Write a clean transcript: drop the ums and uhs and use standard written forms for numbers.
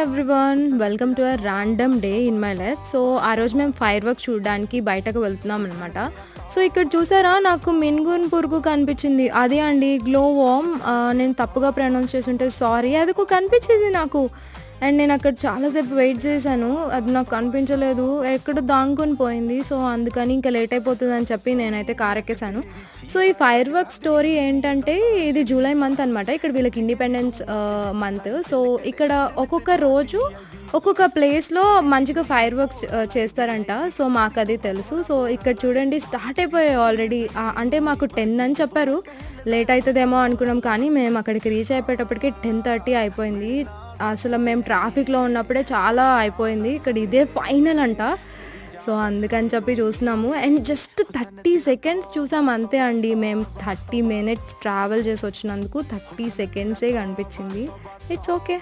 Everyone, welcome to a random day in my life. So ఆ రోజు మేము fire work చూడడానికి బయటకు వెళ్తున్నాం అనమాట. సో ఇక్కడ చూసారా, నాకు మిన్గున్ పురుగు కనిపించింది. అదే అండి గ్లో వామ్. నేను తప్పుగా ప్రొనౌన్స్ చేస్తుంటే సారీ. అది కనిపించింది నాకు. అండ్ నేను అక్కడ చాలాసేపు వెయిట్ చేశాను, అది నాకు కనిపించలేదు, ఎక్కడ దాంకొని పోయింది. సో అందుకని ఇంకా లేట్ అయిపోతుందని చెప్పి నేనైతే కార్ ఎక్కేసాను. సో ఈ ఫైర్ వర్క్ స్టోరీ ఏంటంటే, ఇది జూలై మంత్ అనమాట. ఇక్కడ వీళ్ళకి ఇండిపెండెన్స్ మంత్. సో ఇక్కడ ఒక్కొక్క రోజు ఒక్కొక్క ప్లేస్లో మంచిగా ఫైర్ వర్క్స్ చేస్తారంట. సో మాకు అది తెలుసు. సో ఇక్కడ చూడండి, స్టార్ట్ అయిపోయాయి ఆల్రెడీ. అంటే మాకు 10 అని చెప్పారు. లేట్ అవుతుందేమో అనుకున్నాం, కానీ మేము అక్కడికి రీచ్ అయిపోయేటప్పటికి 10:30 అయిపోయింది. అసలు మేము ట్రాఫిక్లో ఉన్నప్పుడే చాలా అయిపోయింది. ఇక్కడ ఇదే ఫైనల్ అంట. సో అందుకని చెప్పి చూస్తున్నాము. అండ్ జస్ట్ 30 సెకండ్స్ చూసాం అంతే అండి. మేము 30 మినిట్స్ ట్రావెల్ చేసి వచ్చినందుకు 30 సెకండ్సే కనిపించింది. It's okay.